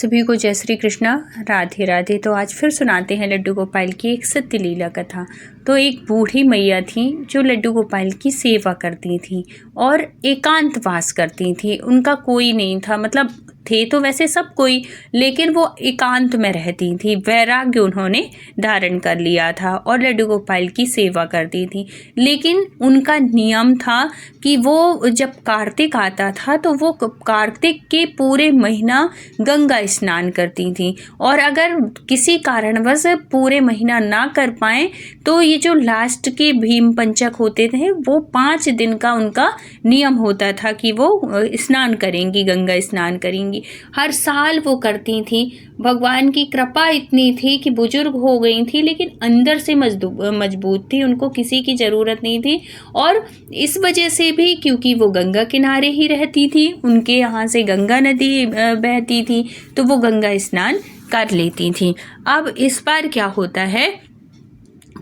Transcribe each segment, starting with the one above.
सभी को जय श्री कृष्णा, राधे राधे। तो आज फिर सुनाते हैं लड्डू गोपाल की एक सत्य लीला कथा। तो एक बूढ़ी मैया थी जो लड्डू गोपाल की सेवा करती थी और एकांतवास करती थी। उनका कोई नहीं था, मतलब थे तो वैसे सब कोई, लेकिन वो एकांत में रहती थी। वैराग्य उन्होंने धारण कर लिया था और लड्डू गोपाल की सेवा करती थी। लेकिन उनका नियम था कि वो जब कार्तिक आता था तो वो कार्तिक के पूरे महीना गंगा स्नान करती थी, और अगर किसी कारणवश पूरे महीना ना कर पाएँ तो ये जो लास्ट के भीम पंचक होते थे वो 5 दिन का उनका नियम होता था कि वो स्नान करेंगी, गंगा स्नान करेंगी। हर साल वो करती थी। भगवान की कृपा इतनी थी कि बुजुर्ग हो गई थी लेकिन अंदर से मजबूत थी, उनको किसी की ज़रूरत नहीं थी। और इस वजह से भी, क्योंकि वो गंगा किनारे ही रहती थी, उनके यहाँ से गंगा नदी बहती थी, तो वो गंगा स्नान कर लेती थी। अब इस बार क्या होता है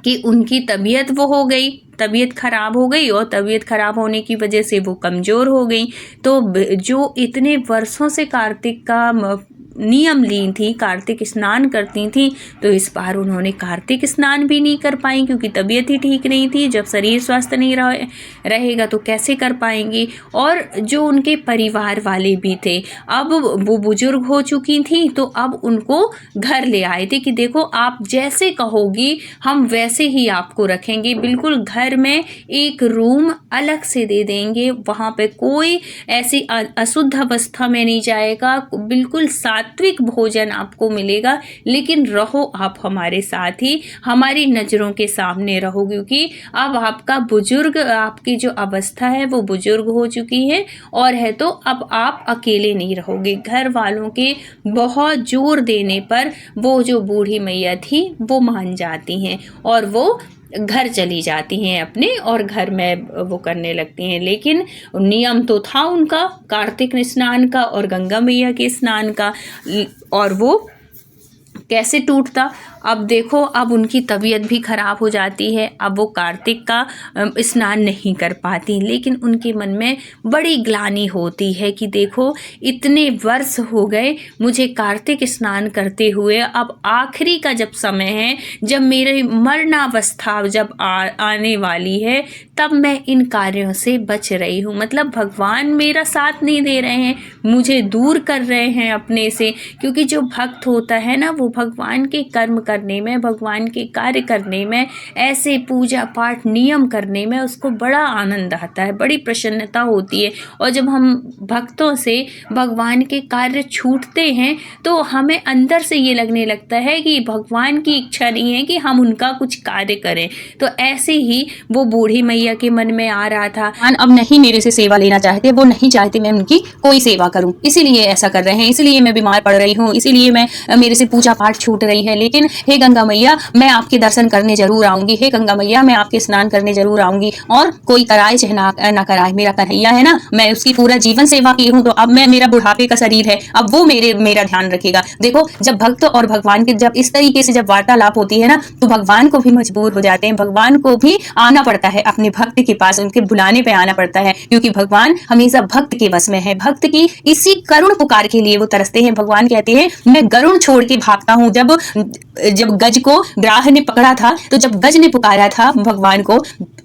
कि उनकी तबीयत वो हो गई, तबीयत ख़राब हो गई, और तबीयत ख़राब होने की वजह से वो कमज़ोर हो गई। तो जो इतने वर्षों से कार्तिक का नियम ली थी, कार्तिक स्नान करती थी, तो इस बार उन्होंने कार्तिक स्नान भी नहीं कर पाई क्योंकि तबीयत ही ठीक नहीं थी। जब शरीर स्वस्थ नहीं रहेगा तो कैसे कर पाएंगी। और जो उनके परिवार वाले भी थे, अब वो बुजुर्ग हो चुकी थी, तो अब उनको घर ले आए थे कि देखो आप जैसे कहोगी हम वैसे ही आपको रखेंगे, बिल्कुल घर में एक रूम अलग से दे देंगे, वहाँ पे कोई ऐसी अशुद्ध अवस्था में नहीं जाएगा, बिल्कुल सात्विक भोजन आपको मिलेगा, लेकिन रहो आप हमारे साथ ही, हमारी नज़रों के सामने रहो, क्योंकि अब आपका बुजुर्ग, आपकी जो अवस्था है वो बुजुर्ग हो चुकी है और है, तो अब आप अकेले नहीं रहोगे। घर वालों के बहुत जोर देने पर वो जो बूढ़ी मैया थी वो मान जाती हैं और वो घर चली जाती हैं अपने, और घर में वो करने लगती हैं। लेकिन नियम तो था उनका कार्तिक स्नान का और गंगा मैया के स्नान का, और वो कैसे टूटता। अब देखो, अब उनकी तबीयत भी ख़राब हो जाती है, अब वो कार्तिक का स्नान नहीं कर पाती, लेकिन उनके मन में बड़ी ग्लानि होती है कि देखो इतने वर्ष हो गए मुझे कार्तिक स्नान करते हुए, अब आखिरी का जब समय है, जब मेरी मरणावस्था जब आने वाली है, तब मैं इन कार्यों से बच रही हूँ। मतलब भगवान मेरा साथ नहीं दे रहे हैं, मुझे दूर कर रहे हैं अपने से, क्योंकि जो भक्त होता है ना, वो भगवान के कर्म करने में, भगवान के कार्य करने में, ऐसे पूजा पाठ नियम करने में उसको बड़ा आनंद आता है, बड़ी प्रसन्नता होती है। और जब हम भक्तों से भगवान के कार्य छूटते हैं तो हमें अंदर से ये लगने लगता है कि भगवान की इच्छा नहीं है कि हम उनका कुछ कार्य करें। तो ऐसे ही वो बूढ़ी मैया के मन में आ रहा था, अब नहीं मेरे से सेवा लेना चाहते, वो नहीं चाहते मैं उनकी कोई सेवा करूं, इसीलिए ऐसा कर रहे हैं, इसीलिए मैं बीमार पड़ रही हूं, इसीलिए मैं मेरे से पूजा पाठ छूट रही है। लेकिन हे गंगा मैया, मैं आपके दर्शन करने जरूर आऊंगी, हे गंगा मैया मैं आपके स्नान करने जरूर आऊंगी, और कोई कराए चाहे ना कराए, मेरा कन्हैया है ना, मैं उसकी पूरा जीवन सेवा की हूँ, तो अब मैं, मेरा बुढ़ापे का शरीर है, अब वो मेरा ध्यान रखेगा। देखो, जब भक्त और भगवान के जब इस तरीके से जब वार्तालाप होती है ना, तो भगवान को भी मजबूर हो जाते हैं, भगवान को भी आना पड़ता है अपने भक्त के पास, उनके बुलाने पे आना पड़ता है, क्योंकि भगवान हमेशा भक्त के बस में है। भक्त की इसी करुण पुकार के लिए वो तरसते हैं। भगवान कहते हैं मैं गरुड़ छोड़ के भागता हूँ। जब गज को ग्राह ने पकड़ा था, तो जब गज ने पुकारा था भगवान को,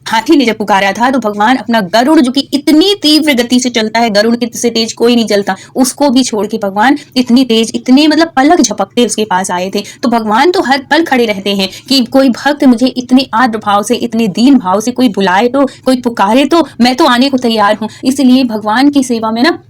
हाथी ने जब पुकारा था, तो भगवान अपना गरुड़, जो कि इतनी तीव्र गति से चलता है, गरुड़ के से तेज कोई नहीं चलता, उसको भी छोड़ के भगवान इतनी तेज, इतने मतलब पलक झपकते उसके पास आए थे। तो भगवान तो हर पल खड़े रहते हैं कि कोई भक्त मुझे इतने आर्द्र भाव से, इतने दीन भाव से कोई बुलाए, तो कोई पुकारे, तो मैं तो आने को तैयार हूँ। इसलिए भगवान की सेवा में ना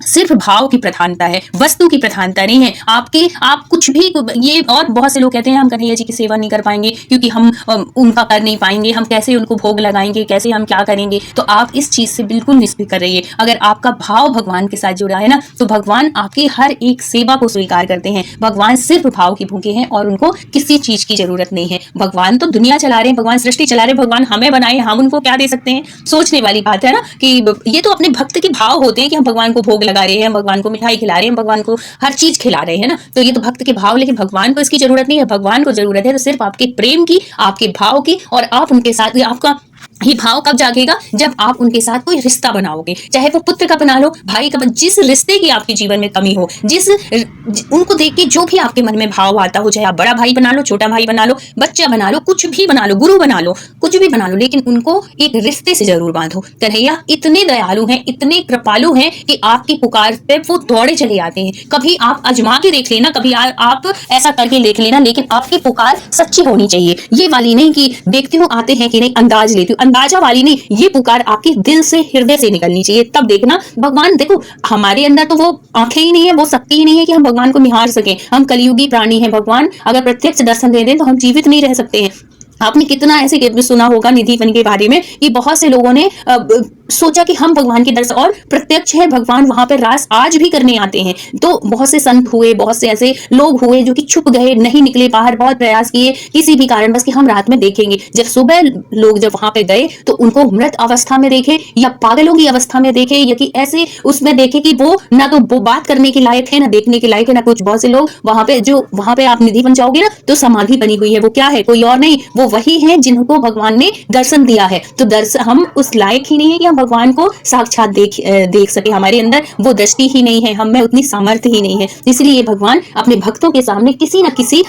सिर्फ भाव की प्रधानता है, वस्तु की प्रधानता नहीं है। आप कुछ भी, ये और बहुत से लोग कहते हैं हम कन्हैया जी की सेवा नहीं कर पाएंगे क्योंकि हम उनका कर नहीं पाएंगे, हम कैसे उनको भोग लगाएंगे, कैसे हम क्या करेंगे। तो आप इस चीज से बिल्कुल निष्फिक्र रहिए। अगर आपका भाव भगवान के साथ जुड़ा है ना, तो भगवान आपकी हर एक सेवा को स्वीकार करते हैं। भगवान सिर्फ भाव के भूखे हैं और उनको किसी चीज की जरूरत नहीं है। भगवान तो दुनिया चला रहे हैं, भगवान सृष्टि चला रहे हैं, भगवान हमें बनाए, हम उनको क्या दे सकते हैं। सोचने वाली बात है ना, कि ये तो अपने भक्त के भाव होते हैं कि हम भगवान को भोग लगा रहे हैं, भगवान को मिठाई खिला रहे हैं, भगवान को हर चीज खिला रहे हैं ना, तो ये तो भक्त के भाव। लेकिन भगवान को इसकी जरूरत नहीं है। भगवान को जरूरत है तो सिर्फ आपके प्रेम की, आपके भाव की, और आप उनके साथ, आपका ये भाव कब जागेगा? जब आप उनके साथ कोई रिश्ता बनाओगे, चाहे वो पुत्र का बना लो, भाई का जिस रिश्ते की आपके जीवन में कमी हो, उनको देख के जो भी आपके मन में भाव आता हो, चाहे आप बड़ा भाई बना लो, छोटा भाई बना लो, बच्चा बना लो, कुछ भी बना लो, गुरु बना लो, कुछ भी बना लो, लेकिन उनको एक रिश्ते से जरूर बांधो। कन्हैया इतने दयालु हैं, इतने कृपालु हैं कि आपकी पुकार पे वो दौड़े चले आते हैं। कभी आप आजमा के देख लेना, कभी आप ऐसा करके देख लेना, लेकिन आपकी पुकार सच्ची होनी चाहिए। ये वाली नहीं कि देखती हूँ आते हैं कि नहीं, अंदाज लेती हूँ, अंदाजा वाली नहीं, ये पुकार आपके दिल से, हृदय से निकलनी चाहिए। तब देखना भगवान, देखो हमारे अंदर तो वो आंखें ही नहीं है, वो शक्ति ही नहीं है कि हम भगवान को निहार सके। हम कलयुगी प्राणी हैं, भगवान अगर प्रत्यक्ष दर्शन दे दें तो हम जीवित नहीं रह सकते हैं। आपने कितना ऐसे सुना होगा निधि वन के बारे में कि बहुत से लोगों ने सोचा कि हम भगवान के दर्शन, और प्रत्यक्ष है भगवान वहां पर रास आज भी करने आते हैं। तो बहुत से संत हुए, बहुत से ऐसे लोग हुए जो कि छुप गए, नहीं निकले बाहर, बहुत प्रयास किए किसी भी कारण बस कि हम रात में देखेंगे। जब सुबह लोग जब वहां पे गए तो उनको मृत अवस्था में देखे, या पागलों की अवस्था में देखे, या कि ऐसे उसमें देखे कि वो ना तो वो बात करने के लायक है, ना देखने के लायक है, ना कुछ। बहुत से लोग वहां पे, जो वहां पे आप निधि वन जाओगे ना तो समाधि बनी हुई है, वो क्या है, कोई और नहीं, वो वही है जिनको भगवान ने दर्शन दिया है। तो दर्शन, हम उस लायक ही नहीं है कि हम भगवान को साक्षात देख सके। हमारे अंदर वो दृष्टि ही नहीं है, हम में उतनी सामर्थ्य ही नहीं है। इसलिए भगवान अपने भक्तों के सामने किसी न किसी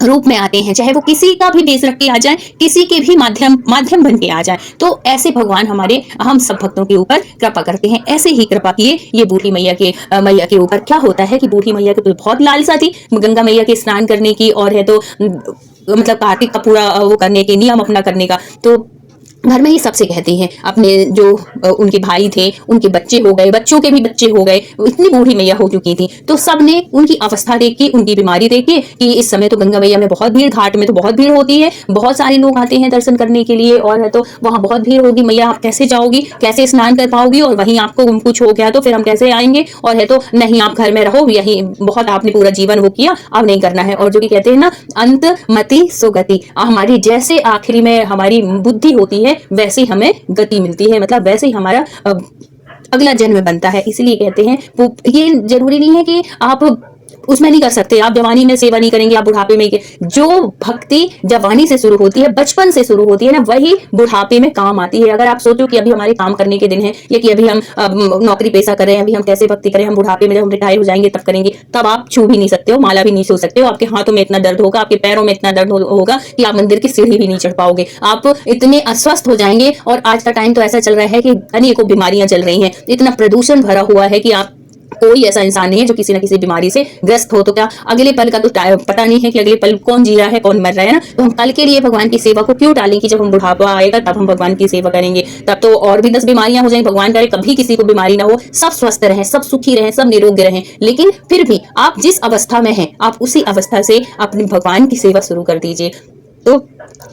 रूप में आते हैं, चाहे वो किसी का भी वेश रख के आ जाए, किसी के भी माध्यम बन के आ जाए। तो ऐसे भगवान हमारे, हम सब भक्तों के ऊपर कृपा करते हैं। ऐसे ही कृपा किए ये बूढ़ी मैया के ऊपर। क्या होता है कि बूढ़ी मैया के तो बहुत लालसा थी गंगा मैया के स्नान करने की, और है तो मतलब कार्तिक का पूरा वो करने के, नियम अपना करने का। तो घर में ही सबसे कहती हैं, अपने जो उनके भाई थे उनके बच्चे हो गए, बच्चों के भी बच्चे हो गए, इतनी बूढ़ी मैया हो चुकी थी। तो सबने उनकी अवस्था देख के, उनकी बीमारी देख के कि इस समय तो गंगा मैया में बहुत भीड़, घाट में तो बहुत भीड़ होती है, बहुत सारे लोग आते हैं दर्शन करने के लिए, और है तो वहां बहुत भीड़ होगी, मैया आप कैसे जाओगी, कैसे स्नान कर पाओगी, और वहीं आपको कुछ हो गया तो फिर हम कैसे आएंगे, और है तो नहीं आप घर में रहो, यही बहुत आपने पूरा जीवन वो किया, अब नहीं करना है। और जो कि कहते हैं ना, अंत मति सुगति, हमारी जैसे आखिरी में हमारी बुद्धि होती है वैसे हमें गति मिलती है, मतलब वैसे ही हमारा अगला जन्म बनता है। इसलिए कहते हैं, ये जरूरी नहीं है कि आप उसमें नहीं कर सकते, आप जवानी में सेवा नहीं करेंगे, आप बुढ़ापे में। जो भक्ति जवानी से शुरू होती है, बचपन से शुरू होती है ना, वही बुढ़ापे में काम आती है। अगर आप सोचो कि अभी हमारे काम करने के दिन है, या कि अभी हम नौकरी पेशा कर रहे हैं, अभी हम कैसे भक्ति करें, हम बुढ़ापे में जब हम रिटायर हो जाएंगे तब करेंगे, तब आप छू भी नहीं सकते हो, माला भी नहीं छू सकते हो, आपके हाथों में इतना दर्द होगा, आपके पैरों में इतना दर्द होगा कि आप मंदिर की सीढ़ी भी नहीं चढ़ पाओगे, आप इतने अस्वस्थ हो जाएंगे। और आज का टाइम तो ऐसा चल रहा है कि अनेकों बीमारियां चल रही हैं, इतना प्रदूषण भरा हुआ है कि आप कोई ऐसा इंसान नहीं है जो किसी न किसी बीमारी से ग्रस्त हो। तो क्या अगले पल का तो पता नहीं है कि अगले पल कौन जी रहा है, कौन मर रहा है ना। तो हम कल के लिए भगवान की सेवा को क्यों टालें कि जब हम बुढ़ापा आएगा तब हम भगवान की सेवा करेंगे, तब तो और भी 10 बीमारियां हो जाएंगी। भगवान करे कभी किसी को बीमारी ना हो, सब स्वस्थ रहें, सब सुखी रहें, सब निरोग रहें। लेकिन फिर भी आप जिस अवस्था में हैं, आप उसी अवस्था से अपने भगवान की सेवा शुरू कर दीजिए। तो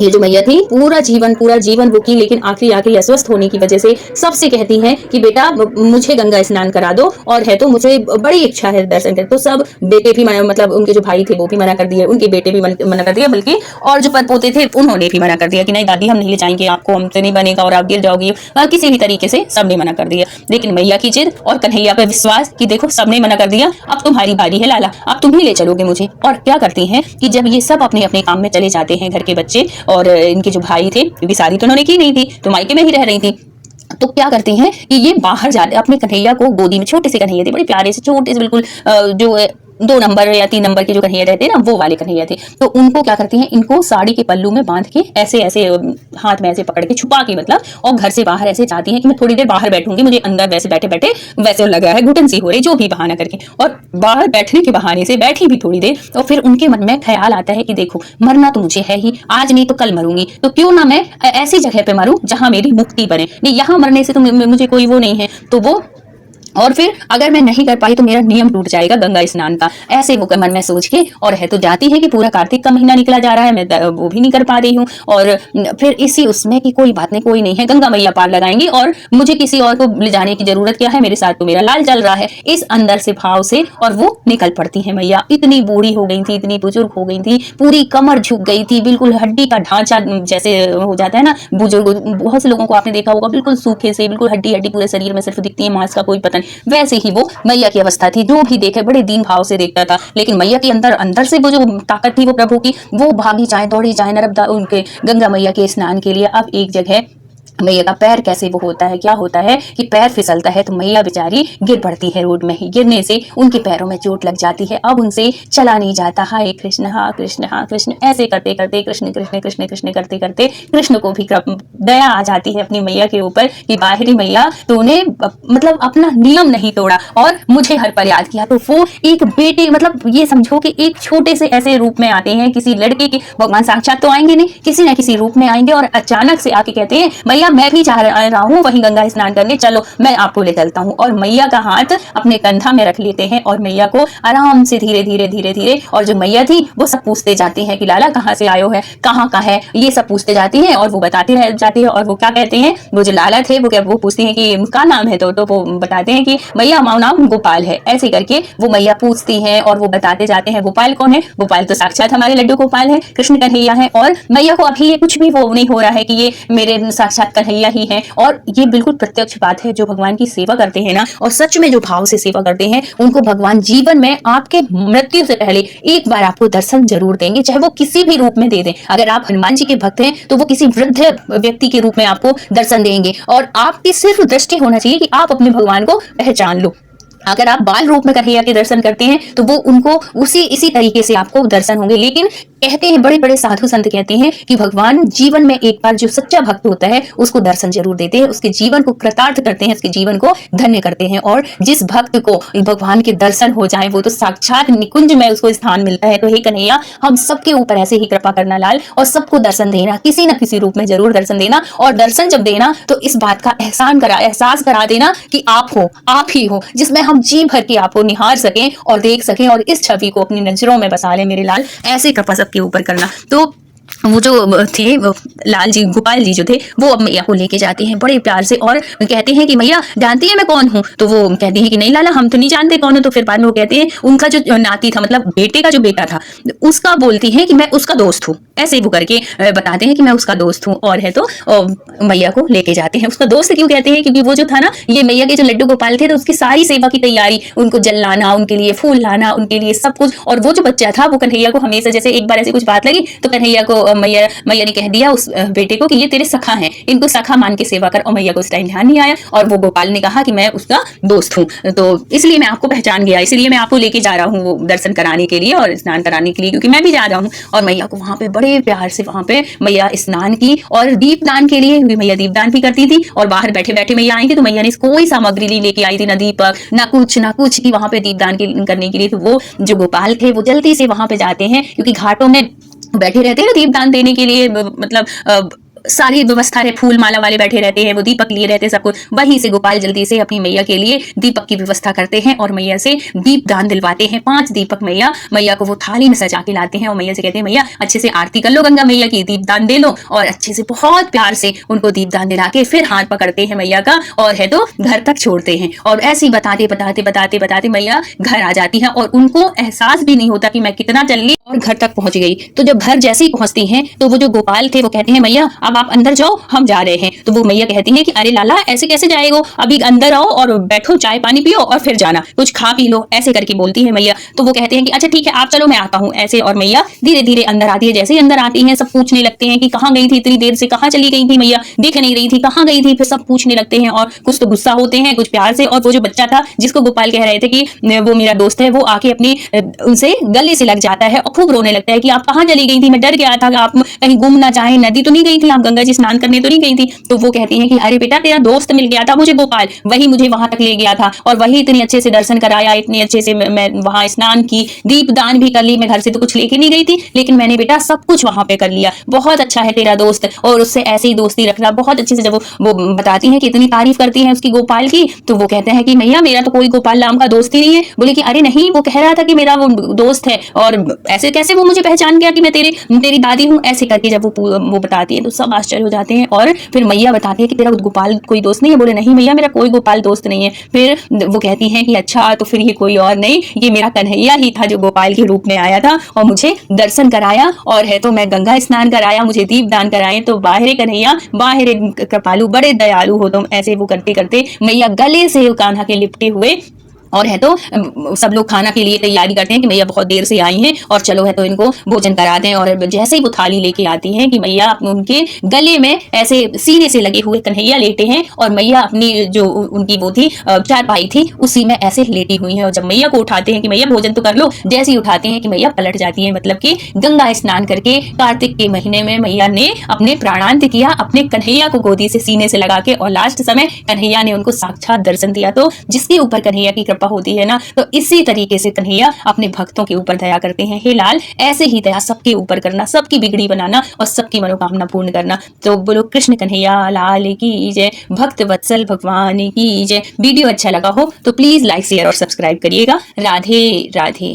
ये जो मैया थी पूरा जीवन वो की, लेकिन आखिरी अस्वस्थ होने की वजह से सबसे कहती हैं कि बेटा मुझे गंगा स्नान करा दो, और है तो मुझे बड़ी इच्छा है दर्शन कर। तो सब बेटे भी मतलब उनके जो भाई थे वो भी मना कर दिए, उनके बेटे भी मना कर दिया, बल्कि और जो परपोते थे उन्होंने भी मना कर दिया कि नहीं दादी हम नहीं ले जाएंगे आपको, हमसे नहीं बनेगा और आप गिर जाओगी, किसी भी तरीके से सबने मना कर दिया। लेकिन मैया की जिद और कन्हैया पर विश्वास कि देखो सबने मना कर दिया, अब तुम्हारी बारी है लाला, अब तुम ही ले चलोगे मुझे। और क्या करती हैं कि जब ये सब अपने अपने काम में चले जाते हैं, घर के बच्चे और इनके जो भाई थे, क्योंकि शादी तो उन्होंने की नहीं थी, तो मायके में ही रह रही थी, तो क्या करती हैं कि ये बाहर जाते अपने कन्हैया को गोदी में, छोटे से कन्हैया थे, बड़े प्यारे से, छोटे से बिल्कुल, जो 2 नंबर या 3 नंबर के जो कन्हैया रहते हैं ना, वो वाले कन्हैया थे। तो उनको क्या करती हैं, इनको साड़ी के पल्लू में बांध के ऐसे ऐसे हाथ में ऐसे पकड़ के छुपा के, मतलब, और घर से बाहर ऐसे चाहती हैं कि मैं थोड़ी देर बाहर बैठूंगी, मुझे अंदर वैसे बैठे बैठे वैसे लगा है, घुटन सी हो रही, जो भी बहाना करके, और बाहर बैठने के बहाने से बैठी भी थोड़ी देर। और फिर उनके मन में ख्याल आता है कि देखो मरना तो मुझे है ही, आज नहीं तो कल मरूंगी, तो क्यों ना मैं ऐसी जगह पे मरूं जहां मेरी मुक्ति बने। नहीं, यहाँ मरने से तो मुझे कोई वो नहीं है, तो वो, और फिर अगर मैं नहीं कर पाई तो मेरा नियम टूट जाएगा गंगा स्नान का, ऐसे वो मन में सोच के, और है तो जाती है कि पूरा कार्तिक का महीना निकला जा रहा है, मैं वो भी नहीं कर पा रही हूँ, और फिर इसी उसमें कि कोई बात नहीं, कोई नहीं है, गंगा मैया पार लगाएंगी, और मुझे किसी और को ले जाने की जरूरत क्या है, मेरे साथ तो मेरा लाल चल रहा है, इस अंदर से भाव से, और वो निकल पड़ती है। मैया इतनी बूढ़ी हो गई थी, इतनी बुजुर्ग हो गई थी, पूरी कमर झुक गई थी, बिल्कुल हड्डी का ढांचा जैसे हो जाता है ना, बुजुर्ग बहुत से लोगों को आपने देखा होगा, बिल्कुल सूखे से, बिल्कुल हड्डी हड्डी पूरे शरीर में सिर्फ दिखती है, मांस का कोई पता नहीं, वैसे ही वो मैया की अवस्था थी। जो भी देखे बड़े दीन भाव से देखता था, लेकिन मैया के अंदर से वो जो ताकत थी वो प्रभु की, वो भागी जाए, दौड़ी जाए नर्मदा उनके गंगा मैया के स्नान के लिए। अब एक जगह मैया का पैर कैसे वो होता है, क्या होता है कि पैर फिसलता है तो मैया बेचारी गिर पड़ती है रोड में ही। गिरने से उनके पैरों में चोट लग जाती है। अब उनसे चला नहीं जाता। हाय कृष्ण, हाँ कृष्ण, हाँ कृष्ण, ऐसे करते करते कृष्ण कृष्ण कृष्ण कृष्ण करते करते कृष्ण को भी दया आ जाती है अपनी मैया के ऊपर कि बाहरी मैया तूने मतलब अपना नियम नहीं तोड़ा और मुझे हर पर याद किया। तो वो एक बेटे, मतलब ये समझो कि एक छोटे से ऐसे रूप में आते हैं, किसी लड़के के, भगवान साक्षात तो आएंगे नहीं, किसी न किसी रूप में आएंगे और अचानक से आके कहते हैं मैया मैं भी जा रहा हूँ वहीं गंगा स्नान करने, चलो मैं आपको ले चलता हूँ। और मैया का हाथ अपने कंधा में रख लेते हैं और मैया को आराम से धीरे धीरे धीरे धीरे, और जो मैया थी वो सब पूछते जाती है कि लाला कहाँ से आयो है, कहाँ का है, ये सब पूछते जाती है और वो बताती रह जाती है। और वो क्या कहते हैं, वो जो लाला थे वो पूछती है कि क्या नाम है, तो वो बताते हैं कि मैया हमारा नाम गोपाल है। ऐसे करके वो मैया पूछती है और वो बताते जाते हैं गोपाल कौन है। गोपाल तो साक्षात हमारे लड्डू गोपाल है, कृष्ण कन्हैया है। और मैया को अभी ये कुछ भी वो नहीं हो रहा है कि ये मेरे साक्षात कन्हैया ही है। और ये बिल्कुल प्रत्यक्ष बात है, जो भगवान की सेवा करते हैं ना और सच में जो भाव से सेवा करते हैं उनको भगवान जीवन में आपके मृत्यु से पहले एक बार आपको दर्शन जरूर देंगे, चाहे वो किसी भी रूप में दे दें। अगर आप हनुमान जी के भक्त हैं तो वो किसी वृद्ध व्यक्ति के रूप में आपको दर्शन देंगे और आपकी सिर्फ दृष्टि होना चाहिए कि आप अपने भगवान को पहचान लो। अगर आप बाल रूप में कन्हैया के दर्शन करते हैं तो वो उनको इसी तरीके से आपको दर्शन होंगे। लेकिन कहते हैं बड़े बड़े साधु संत कहते हैं कि भगवान जीवन में एक बार जो सच्चा भक्त होता है उसको दर्शन जरूर देते हैं, उसके जीवन को कृतार्थ करते हैं, उसके जीवन को धन्य करते हैं। और जिस भक्त को भगवान के दर्शन हो जाए वो तो साक्षात निकुंज में उसको स्थान मिलता है। तो हे कन्हैया हम सबके ऊपर ऐसे ही कृपा करना लाल, और सबको दर्शन देना, किसी न किसी रूप में जरूर दर्शन देना। और दर्शन जब देना तो इस बात का एहसास करा देना कि आप हो, आप ही हो, जिसमें हम जी भर के आपको निहार सकें और देख सकें और इस छवि को अपनी नजरों में बसा लें मेरे लाल। ऐसे कृपा सबके ऊपर करना। तो वो जो थे लाल जी, गोपाल जी जो थे, वो अब मैया को लेके जाते हैं बड़े प्यार से और कहते हैं कि मैया जानती है मैं कौन हूँ। तो वो कहती है कि नहीं लाला हम तो नहीं जानते कौन हो। तो फिर बाद में वो कहते हैं उनका जो नाती था, मतलब बेटे का जो बेटा था, उसका बोलती है कि मैं उसका दोस्त हूँ। ऐसे वो करके बताते हैं कि मैं उसका दोस्त हूँ। और है तो मैया को लेके जाते हैं। उसका दोस्त क्यों कहते हैं, क्योंकि वो जो था ना, ये मैया के जो लड्डू गोपाल थे तो उसकी सारी सेवा की तैयारी, उनको जल लाना, उनके लिए फूल लाना, उनके लिए सब कुछ। और वो जो बच्चा था वो कन्हैया को हमेशा, जैसे एक बार ऐसी कुछ बात लगी तो कन्हैया को मैया ने कह दिया उस बेटे को कि ये तेरे सखा हैं, इनको सखा मान के सेवा कर। और मैया को उस टाइम ध्यान नहीं आया और वो गोपाल ने कहा कि मैं उसका दोस्त हूँ, तो इसलिए मैं आपको पहचान गया, इसलिए मैं आपको लेके जा रहा हूँ वो दर्शन कराने के लिए और स्नान कराने के लिए, क्योंकि मैं भी जा रहा हूँ। और मैया को वहां पे बड़े प्यार से वहां पे मैया स्नान की और दीपदान के लिए, मैया दीपदान भी करती थी। और बाहर बैठे बैठे मैया आई थी तो मैया ने कोई सामग्री नहीं लेके आई थी, ना दीपक ना कुछ की वहां पे दीपदान करने के लिए। तो वो जो गोपाल थे वो जल्दी से वहां पे जाते हैं, क्योंकि घाटों में बैठे रहते हैं दीपदान देने के लिए, मतलब सारी व्यवस्था है, फूल माला वाले बैठे रहते हैं, वो दीपक लिए रहते हैं सब कुछ। वहीं से गोपाल जल्दी से अपनी मैया के लिए दीपक की व्यवस्था करते हैं और मैया से दीप दान दिलवाते हैं। 5 दीपक मैया को वो थाली में सजा के लाते हैं और मैया से कहते हैं मैया अच्छे से आरती कर लो गंगा मैया की, दीप दान दे लो। और अच्छे से बहुत प्यार से उनको दीप दान दिला के फिर हाथ पकड़ते हैं मैया का और है तो घर तक छोड़ते हैं। और ऐसे ही बताते मैया घर आ जाती है और उनको एहसास भी नहीं होता कि मैं कितना चल ली और घर तक पहुंच गई। तो जब घर जैसे ही पहुंचती हैं तो वो जो गोपाल थे वो कहते हैं मैया अब आप अंदर जाओ, हम जा रहे हैं। तो वो मैया कहती हैं कि अरे लाला ऐसे कैसे जाएगो, अभी अंदर आओ और बैठो, चाय पानी पियो और फिर जाना, कुछ खा पी लो, ऐसे करके बोलती है मैया। तो वो कहते हैं कि अच्छा ठीक है आप चलो मैं आता हूँ ऐसे। और मैया धीरे धीरे अंदर आती है। जैसे ही अंदर आती है सब पूछने लगते हैं कि कहाँ गई थी इतनी देर से, कहाँ चली गई थी मैया, दिख नहीं रही थी, कहाँ गई थी। फिर सब पूछने लगते हैं और कुछ तो गुस्सा होते हैं कुछ प्यार से। और वो जो बच्चा था जिसको गोपाल कह रहे थे कि वो मेरा दोस्त है, वो आके अपनी उनसे गले से लग जाता है और खूब रोने लगता है कि आप कहाँ चली गई थी, मैं डर गया था आप कहीं गुम ना जाए, नदी तो नहीं गई थी, आप गंगा जी स्नान करने तो नहीं गई थी। तो वो कहती हैं कि अरे बेटा तेरा दोस्त मिल गया था मुझे गोपाल, वही मुझे वहां तक ले गया था और वही इतनी अच्छे से दर्शन कराया, इतने अच्छे से मैं वहां स्नान की, दीप दान भी कर ली। मैं घर से तो कुछ लेके नहीं गई थी लेकिन मैंने बेटा सब कुछ वहां पे कर लिया। बहुत अच्छा है तेरा दोस्त और उससे ऐसे ही दोस्ती रखना। बहुत अच्छे से जब वो बताती है कि इतनी तारीफ करती है उसकी गोपाल की, तो वो कहते हैं कि मैया मेरा तो कोई गोपाल नाम का दोस्त ही नहीं है। बोले कि अरे नहीं वो कह रहा था कि मेरा वो दोस्त है और ऐसे कैसे वो मुझे पहचान गया कि मैं तेरी दादी हूँ। ऐसे करके जब वो बताती है तो सब आश्चर्य हो जाते हैं। और फिर मैया बताती है कि तेरा गोपाल कोई दोस्त नहीं है। बोले नहीं मैया मेरा कोई गोपाल दोस्त नहीं है। फिर वो कहती हैं कि अच्छा तो फिर ये कोई और नहीं, ये मेरा कन्हैया ही था जो गोपाल के रूप में आया था और मुझे दर्शन कराया और है तो मैं गंगा स्नान कराया, मुझे दीप दान कराए। तो बाहरे कन्हैया बाहरे कृपालु, बड़े दयालु हो तुम। ऐसे वो करते करते मैया गले से कान्हा के लिपटे हुए और है तो सब लोग खाना के लिए तैयारी करते हैं कि मैया बहुत देर से आई हैं और चलो है तो इनको भोजन करा दें। और जैसे ही वो थाली लेके आती हैं कि मैया उनके गले में ऐसे सीने से लगे हुए कन्हैया लेटे हैं और मैया अपनी जो उनकी वो थी चारपाई थी उसी में ऐसे लेटी हुई हैं। और जब मैया को उठाते हैं कि मैया भोजन तो कर लो, जैसे ही उठाते हैं कि मैया पलट जाती हैं। मतलब कि गंगा स्नान करके कार्तिक के महीने में मैया ने अपने प्राणांत किया अपने कन्हैया को गोदी से सीने से लगा के, और लास्ट समय कन्हैया ने उनको साक्षात दर्शन दिया। तो जिसके ऊपर कन्हैया की कृपा होती है ना, तो इसी तरीके से कन्हैया अपने भक्तों के ऊपर दया करते हैं। हे लाल, ऐसे ही दया सबके ऊपर करना, सबकी बिगड़ी बनाना और सबकी मनोकामना पूर्ण करना। तो बोलो कृष्ण कन्हैया लाल की जय, भक्त वत्सल भगवान की जय। वीडियो अच्छा लगा हो तो प्लीज लाइक शेयर और सब्सक्राइब करिएगा। राधे राधे।